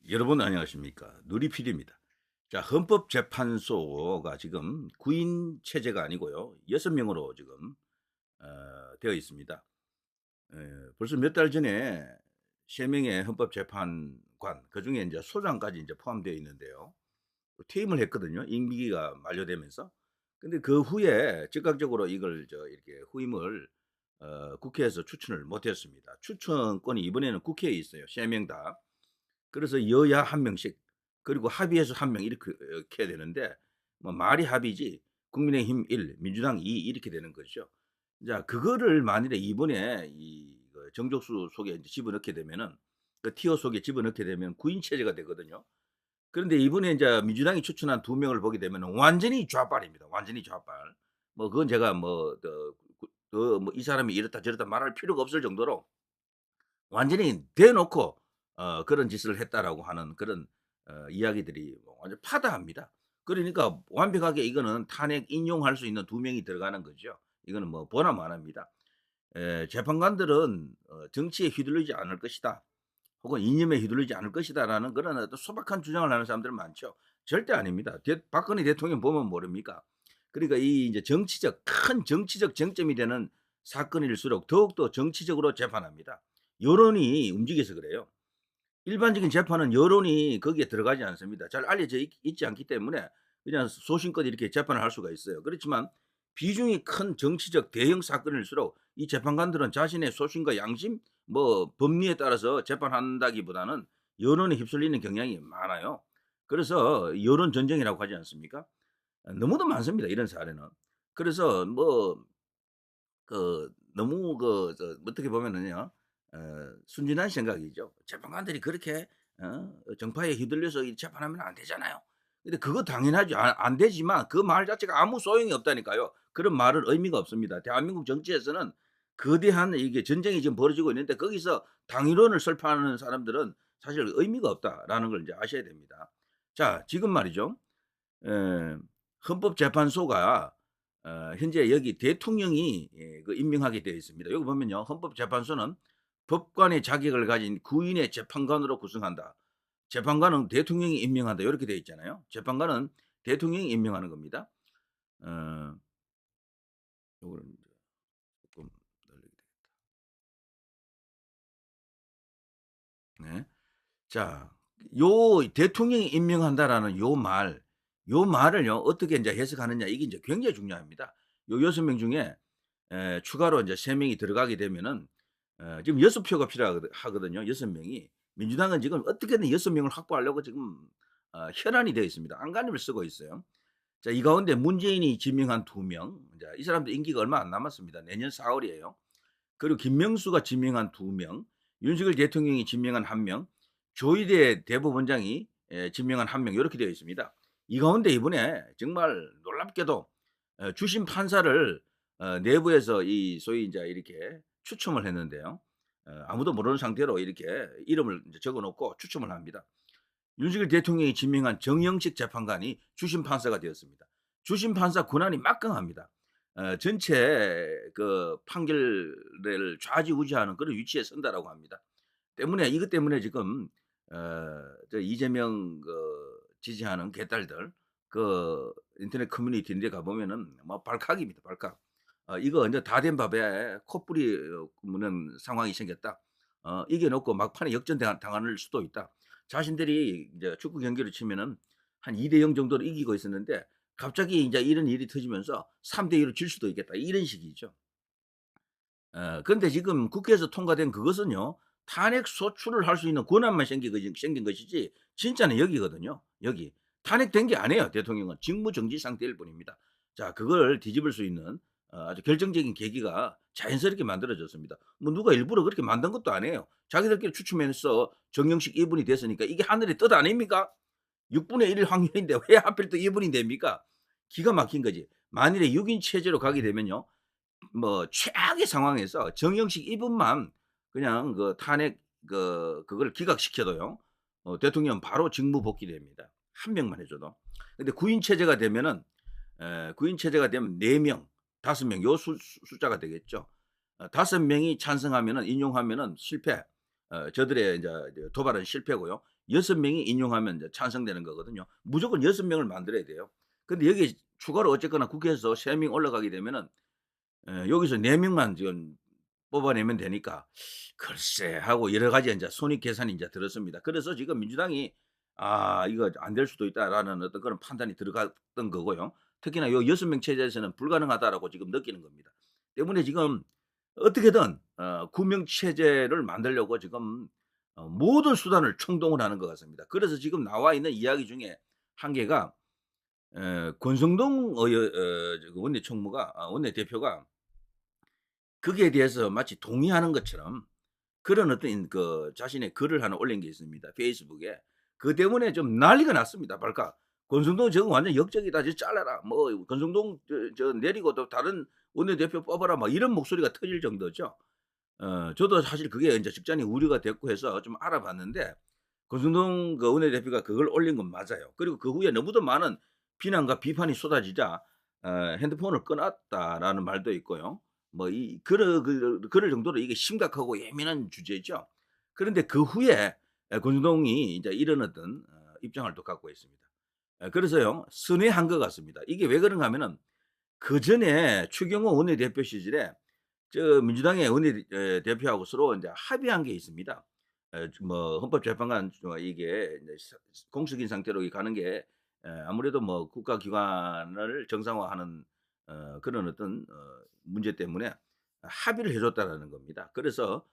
여러분 안녕하십니까? 누리필입니다. 자, 헌법재판소가 지금 9인 체제가 아니고요. 6명으로 지금 되어 있습니다. 벌써 몇 달 전에 3명의 헌법재판관, 그중에 이제 소장까지 이제 포함되어 있는데요. 퇴임을 했거든요. 임기가 만료되면서. 근데 그 후에 즉각적으로 이걸 이렇게 후임을 국회에서 추천을 못 했습니다. 추천권이 이번에는 국회에 있어요. 3명 다. 그래서 여야 한 명씩, 그리고 합의해서 한 명 이렇게 해야 되는데, 뭐 말이 합의지 국민의힘 1, 민주당 2 이렇게 되는 거죠. 자, 그거를 만일에 이번에 정족수 속에 이제 집어넣게 되면은, 그 티어 속에 집어넣게 되면 9인 체제가 되거든요. 그런데 이번에 인제 민주당이 추천한 2명을 보게 되면은 완전히 좌빨입니다. 완전히 좌빨. 뭐 그건 제가 뭐 뭐 이 사람이 이렇다 저렇다 말할 필요가 없을 정도로 완전히 대놓고 그런 짓을 했다라고 하는 그런 이야기들이 뭐 완전 파다합니다. 그러니까 완벽하게 이거는 탄핵 인용할 수 있는 2명이 들어가는 거죠. 이거는 뭐 보나 마나입니다. 재판관들은 '정치에 휘둘리지 않을 것이다.' 혹은 '이념에 휘둘리지 않을 것이다.'라는 그런 어떤 소박한 주장을 하는 사람들은 많죠. 절대 아닙니다. 박근혜 대통령 보면 모릅니까? 그러니까 이 인제 큰 정치적 쟁점이 되는 사건일수록 더욱더 정치적으로 재판합니다. 여론이 움직여서 그래요. 일반적인 재판은 여론이 거기에 들어가지 않습니다. 잘 알려져 있지 않기 때문에 그냥 소신껏 이렇게 재판을 할 수가 있어요. 그렇지만 비중이 큰 정치적 대형 사건일수록 이 재판관들은 자신의 소신과 양심, 뭐 법리에 따라서 재판한다기보다는 여론에 휩쓸리는 경향이 많아요. 그래서 여론 전쟁이라고 하지 않습니까? 너무도 많습니다, 이런 사례는. 그래서 뭐 너무 어떻게 보면은요. 순진한 생각이죠. 재판관들이 그렇게 정파에 휘둘려서 이 재판하면 안 되잖아요. 근데 그거 당연하죠. 안 되지만 그 말 자체가 아무 소용이 없다니까요. 그런 말은 의미가 없습니다. 대한민국 정치에서는 거대한 이게 전쟁이 지금 벌어지고 있는데 거기서 당위론을 설파하는 사람들은 사실 의미가 없다라는 걸 이제 아셔야 됩니다. 자, 지금 말이죠. 에, 헌법재판소가 현재 여기 대통령이 임명하게 되어 있습니다. 여기 보면요. 헌법재판소는 법관의 자격을 가진 9인의 재판관으로 구성한다. 재판관은 대통령이 임명한다. 이렇게 되어 있잖아요. 재판관은 대통령이 임명하는 겁니다. 어, 요거를 이제 조금 늘리게 되겠네. 자, 요 대통령이 임명한다라는 요 말을요 어떻게 이제 해석하느냐 이게 이제 굉장히 중요합니다. 요 6명 중에 추가로 인제 3 명이 들어가게 되면은 지금 6 표가 필요하거든요, 6 명이. 민주당은 지금 어떻게든 6 명을 확보하려고 지금 혈안이 되어 있습니다. 안간힘을 쓰고 있어요. 자, 이 가운데 문재인이 지명한 2 명, 이제 이 사람들 임기가 얼마 안 남았습니다. 내년 4 월이에요. 그리고 김명수가 지명한 2 명, 윤석열 대통령이 지명한 1 명, 조희대 대법원장이 지명한 1 명 요렇게 되어 있습니다. 이 가운데 이번에 정말 놀랍게도 주심 판사를 내부에서 이 소위 인제 이렇게 추첨을 했는데요. 아무도 모르는 상태로 이렇게 이름을 인제 적어 놓고 추첨을 합니다. 윤석열 대통령이 지명한 정영식 재판관이 주심 판사가 되었습니다. 주심 판사 권한이 막강합니다. 전체 그 판결을 좌지우지하는 그런 위치에 선다라고 합니다. 때문에 이것 때문에 지금 이재명 지지하는 개딸들 인터넷 커뮤니티인데 가 보면은 뭐 발칵입니다, 발칵. "이거 인제 다 된 밥에 코뿌리 무는 상황이 생겼다. 이겨 놓고 막판에 당할 수도 있다." 자신들이 이제 축구 경기를 치면은 한 2대0 정도로 이기고 있었는데 갑자기 인제 이런 일이 터지면서 3대2로 질 수도 있겠다, 이런 식이죠. 그런데 지금 국회에서 통과된 그것은요. 탄핵 소추를 할 수 있는 권한만 생긴 것이지 진짜는 여기거든요, 여기. 탄핵된 게 아니에요, 대통령은. 직무정지 상태일 뿐입니다. 자, 그걸 뒤집을 수 있는 아주 결정적인 계기가 자연스럽게 만들어졌습니다. 뭐 누가 일부러 그렇게 만든 것도 아니에요. 자기들끼리 추첨해서 정영식 이분이 됐으니까 이게 하늘의 뜻 아닙니까? 6분의 1 확률인데 왜 하필 또 이분이 됩니까? 기가 막힌 거지. 만일에 6인 체제로 가게 되면요. 뭐 최악의 상황에서 정영식 이분만 그냥 그 탄핵 그걸 기각시켜도요. 대통령 바로 직무 복귀됩니다. 한 명만 해 줘도. 근데 9인 체제가 되면은 9인 체제가 되면 4 명, 5 명 요 숫자가 되겠죠. 5 명이 찬성하면은 인용하면은 실패. 저들의 이제 도발은 실패고요. 6명이 인용하면 이제 찬성되는 거거든요. 무조건 6명을 만들어야 돼요. 근데 여기 추가로 어쨌거나 국회에서 3명 올라가게 되면은 여기서 4명만 지금 뽑아내면 되니까 글쎄 하고 여러 가지 인제 손익 계산이 인제 들었습니다. 그래서 지금 민주당이 '아 이거 안 될 수도 있다.'라는 어떤 그런 판단이 들어갔던 거고요. 특히나 요 6명 체제에서는 불가능하다라고 지금 느끼는 겁니다. 때문에 지금 어떻게든 9명 체제를 만들려고 지금 모든 수단을 총동원 하는 것 같습니다. 그래서 지금 나와 있는 이야기 중에 한 개가 권성동 그 원내대표가 거기에 대해서 마치 동의하는 것처럼 그런 어떤 그 자신의 글을 하나 올린 게 있습니다, 페이스북에. 그 때문에 좀 난리가 났습니다, 발칵. "권성동 저거 완전 역적이다. 저 잘라라." 뭐 "권성동 내리고 또 다른 원내대표 뽑아라." 막 이런 목소리가 터질 정도죠. 저도 사실 그게 인제 직전에 우려가 됐고 해서 좀 알아봤는데 권성동 그 원내대표가 그걸 올린 건 맞아요. 그리고 그 후에 너무도 많은 비난과 비판이 쏟아지자 "핸드폰을 끊었다."라는 말도 있고요. 뭐 이 그럴 정도로 이게 심각하고 예민한 주제죠. 그런데 그 후에 권성동이 이제 이런 어떤 입장을 또 갖고 있습니다. 그래서요 선회한 것 같습니다. 이게 왜 그런가 하면은 그전에 추경호 원내대표 시절에 민주당의 대표하고 서로 인제 합의한 게 있습니다. 뭐 헌법재판관 이게 이제 공식인 상태로 가는 게 아무래도 뭐 국가기관을 정상화하는 그런 어떤 문제 때문에 합의를 해 줬다라는 겁니다. 그래서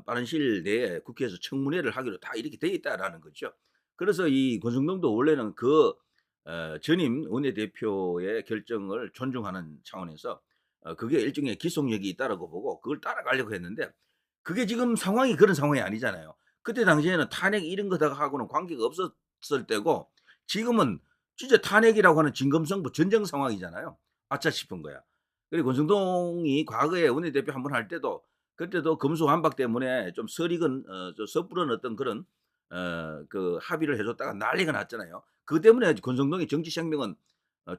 빠른 시일 내에 국회에서 청문회를 하기로 다 이렇게 돼 있다라는 거죠. 그래서 이 권성동도 원래는 그 전임 원내대표의 결정을 존중하는 차원에서 그게 일종의 기속력이 있다라고 보고 그걸 따라가려고 했는데 그게 지금 상황이 그런 상황이 아니잖아요. 그때 당시에는 탄핵 이런 거하고는 관계가 없었을 때고 지금은 진짜 탄핵이라고 하는 진검승부 전쟁 상황이잖아요. '아차.' 싶은 거야. 그리고 권성동이 과거에 원내대표 한 번 할 때도 그때도 검수완박 때문에 좀 설익은 좀 섣부른 어떤 그런 그 합의를 해 줬다가 난리가 났잖아요. 그것 때문에 권성동의 정치 생명은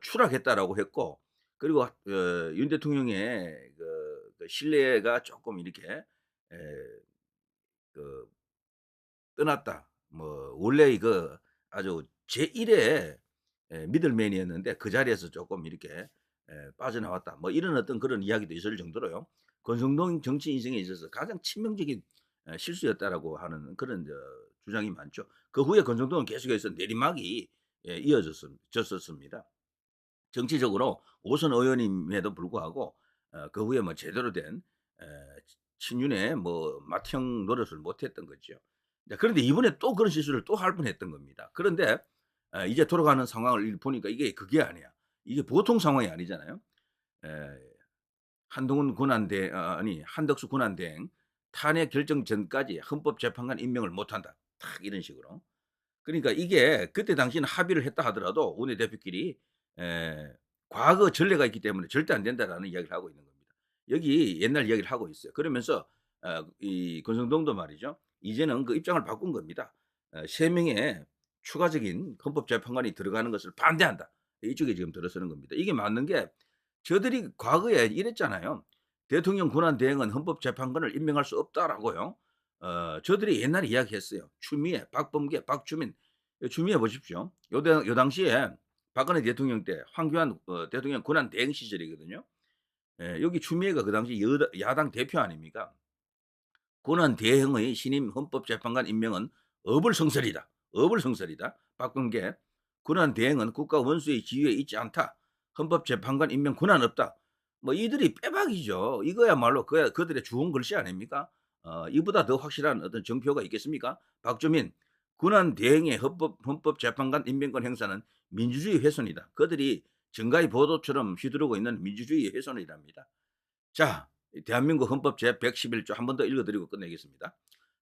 추락했다라고 했고 그리고 윤 대통령의 그 신뢰가 쪼끔 이렇게 그 떠났다. 뭐 원래 이거 아주 제1 의 미들맨이었는데 그 자리에서 쪼끔 이렇게 빠져나왔다. 뭐 이런 어떤 그런 이야기도 있을 정도로요. 권성동 정치 인생에 있어서 가장 치명적인 실수였다라고 하는 그런 주장이 많죠. 그 후에 권성동은 계속해서 내리막이 졌었습니다. 정치적으로 5선 의원임에도 불구하고 그 후에 뭐 제대로 된 에 친윤의 뭐 맏형 노릇을 못 했던 거죠. 자 그런데 이번에 또 그런 실수를 또 할 뻔했던 겁니다. 그런데 이제 돌아가는 상황을 보니까 이게 그게 아니야. 이게 보통 상황이 아니잖아요. 에 한동훈 권한대 아니 한덕수 권한대행 탄핵 결정 전까지 헌법재판관 임명을 못 한다. 딱 이런 식으로. 그러니까 이게 그때 당시에는 합의를 했다 하더라도 원내대표끼리 에 과거 전례가 있기 때문에 "절대 안 된다."라는 이야기를 하고 있는 겁니다. 여기 옛날 이야기를 하고 있어요. 그러면서 이 권성동도 말이죠. 이제는 그 입장을 바꾼 겁니다. 3 명의 추가적인 헌법재판관이 들어가는 것을 반대한다. 이쪽에 지금 들어서는 겁니다. 이게 맞는 게 저들이 과거에 이랬잖아요. "대통령 권한 대행은 헌법재판관을 임명할 수 없다."라고요. 저들이 옛날에 이야기했어요. 추미애, 박범계, 박주민 주미해 보십시오. 요 당시에 박근혜 대통령 때 황교안 대통령 권한 대행 시절이거든요. 여기 추미애가 그 당시 야당 대표 아닙니까? "권한 대행의 신임 헌법재판관 임명은 어불성설이다. 어불성설이다." 박범계 "권한 대행은 국가 원수의 지위에 있지 않다. 헌법재판관 임명 권한 없다." 뭐 이들이 빼박이죠. 이거야말로 그들의 주홍 글씨 아닙니까? 이보다 더 확실한 어떤 정표가 있겠습니까? 박주민 "권한 대행의 헌법재판관 임명권 행사는 민주주의 훼손이다." 그들이 정가의 보도처럼 휘두르고 있는 민주주의의 훼손이랍니다. 자, 이 대한민국 헌법 제 111조 한 번 더 읽어 드리고 끝내겠습니다.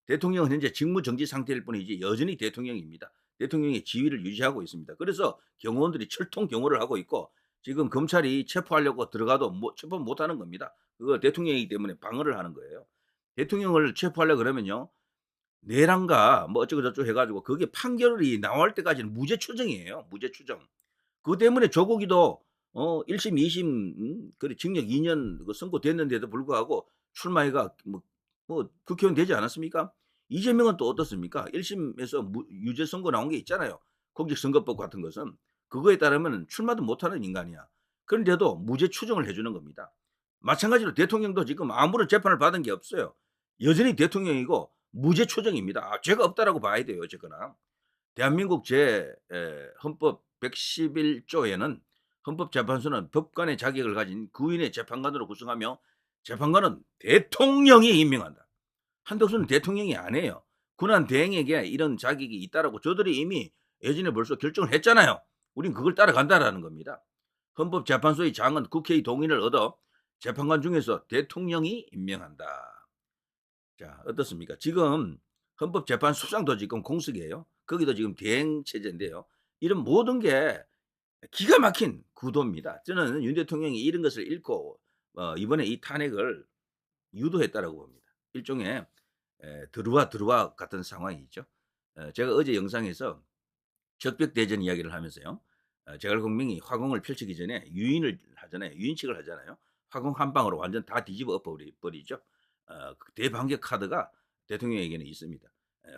"대통령은 현재 직무 정지 상태일 뿐이지 여전히 대통령입니다. 대통령의 지위를 유지하고 있습니다." 그래서 경호원들이 철통 경호를 하고 있고 지금 검찰이 체포하려고 들어가도 체포 못 하는 겁니다. 그거 대통령이기 때문에 방어를 하는 거예요. 대통령을 체포하려 그러면요. 내란과 뭐 어쩌고 저쩌고 해 가지고 그게 판결이 나올 때까지는 무죄 추정이에요, 무죄 추정. 그것 때문에 조국이도 1 심, 2심 그래 징역 2년 그 선고됐는데도 불구하고 출마해가 뭐 국회의원 되지 않았습니까? 이재명은 또 어떻습니까? 1심에서 유죄 선고 나온 게 있잖아요. 공직선거법 같은 것은. 그거에 따르면 출마도 못하는 인간이야. 그런데도 무죄 추정을 해 주는 겁니다. 마찬가지로 대통령도 지금 아무런 재판을 받은 게 없어요. 여전히 대통령이고 무죄 추정입니다. 죄가 없다라고 봐야 돼요, 어쨌거나. 대한민국 헌법 111 조에는 헌법재판소는 법관의 자격을 가진 구인의 재판관으로 구성하며 재판관은 대통령이 임명한다. 한덕수는 대통령이 아니에요. 군한 대행에게 이런 자격이 있다라고 저들이 이미 예전에 벌써 결정을 했잖아요. 우린 그걸 따라간다라는 겁니다. 헌법재판소의 장은 국회의 동의를 얻어 재판관 중에서 대통령이 임명한다. 자, 어떻습니까? 지금 헌법재판소장도 지금 공석이에요. 거기도 지금 대행 체제인데요. 이런 모든 게 기가 막힌 구도입니다. 저는 윤 대통령이 이런 것을 읽고 이번에 이 탄핵을 유도했다라고 봅니다. 일종의 들어와 같은 상황이죠. 제가 어제 영상에서 적벽대전 이야기를 하면서요. 제갈공명이 화공을 펼치기 전에 유인을 하잖아요. 유인책을 하잖아요. 화공 한 방으로 완전 다 뒤집어 엎어버리죠. 그 대반격 카드가 대통령에게는 있습니다.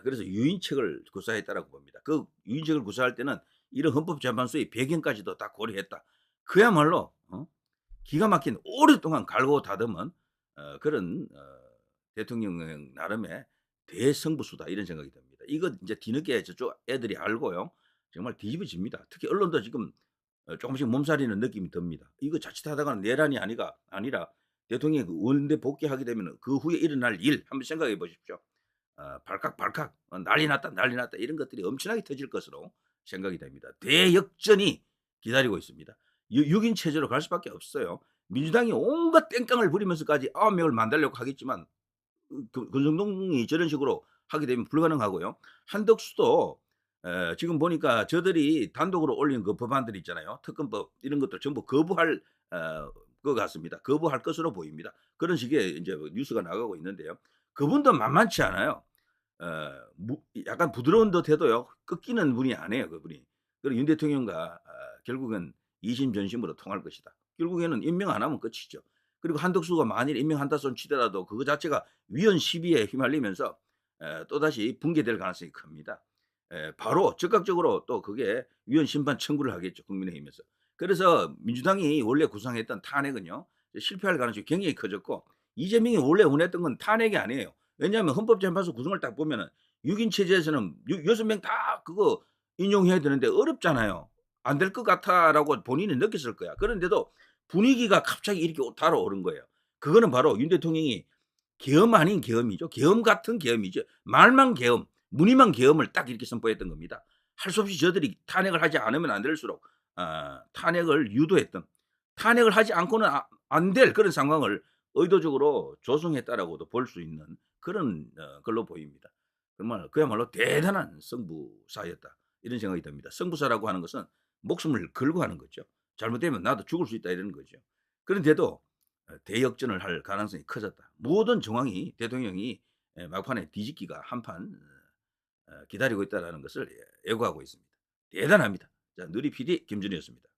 그래서 유인책을 구사했다라고 봅니다. 그 유인책을 구사할 때는 이런 헌법재판소의 배경까지도 다 고려했다. 그야말로 기가 막힌 오랫동안 갈고 다듬은 그런 대통령 나름의 대승부수다 이런 생각이 듭니다. 이거 이제 뒤늦게 저쪽 애들이 알고요. 정말 뒤집어집니다. 특히 언론도 지금 조금씩 몸살이는 느낌이 듭니다. 이거 자칫하다가는 내란이 아니라 대통령이 그 원대 복귀하게 되면 그 후에 일어날 일 한번 생각해 보십시오. 발칵발칵 난리 났다 이런 것들이 엄청나게 터질 것으로 생각이 됩니다. 대역전이 기다리고 있습니다. 6인 체제로 갈 수밖에 없어요. 민주당이 온갖 땡깡을 부리면서까지 9명을 만들려고 하겠지만 권성동이 저런 식으로 하게 되면 불가능하고요. 한덕수도 지금 보니까 저들이 단독으로 올린 그 법안들 있잖아요. 특검법 이런 것들 전부 거부할 것 같습니다. 거부할 것으로 보입니다. 그런 식의 이제 뉴스가 나가고 있는데요. 그분도 만만치 않아요. 약간 부드러운 듯해도요. 꺾이는 분이 아니에요, 그분이. 그리고 윤 대통령과 결국은 이심전심으로 통할 것이다. 결국에는 임명 안 하면 끝이죠. 그리고 한덕수가 만일 임명한다 손 치더라도 그거 자체가 위헌 시비에 휘말리면서 또다시 붕괴될 가능성이 큽니다. 바로 즉각적으로 또 그게 위헌 심판 청구를 하겠죠, 국민의힘에서. 그래서 민주당이 원래 구상했던 탄핵은요. 실패할 가능성이 굉장히 커졌고 이재명이 원래 원했던 건 탄핵이 아니에요. 왜냐하면 헌법재판소 구성을 딱 보면은 6인 체제에서는 6명 다 그거 인용해야 되는데 어렵잖아요. 안 될 것 같아라고 본인이 느꼈을 거야. 그런데도 분위기가 갑자기 이렇게 달아오른 거예요. 그거는 바로 윤 대통령이 계엄 아닌 계엄이죠. 계엄 같은 계엄이죠. 말만 계엄, 무늬만 계엄을 딱 이렇게 선포했던 겁니다. 할 수 없이 저들이 탄핵을 하지 않으면 안 될수록 탄핵을 유도했던 탄핵을 하지 않고는 안 될 그런 상황을 의도적으로 조성했다라고도 볼 수 있는 그런 걸로 보입니다. 정말 그야말로 대단한 승부사였다. 이런 생각이 듭니다. 승부사라고 하는 것은 목숨을 걸고 하는 거죠. 잘못되면 나도 죽을 수 있다 이러는 거죠. 그런데도 대역전을 할 가능성이 커졌다. 모든 정황이 대통령이 막판에 뒤집기가 한판 기다리고 있다는 것을 예고하고 있습니다. 대단합니다. 자, 누리 PD 김준이었습니다.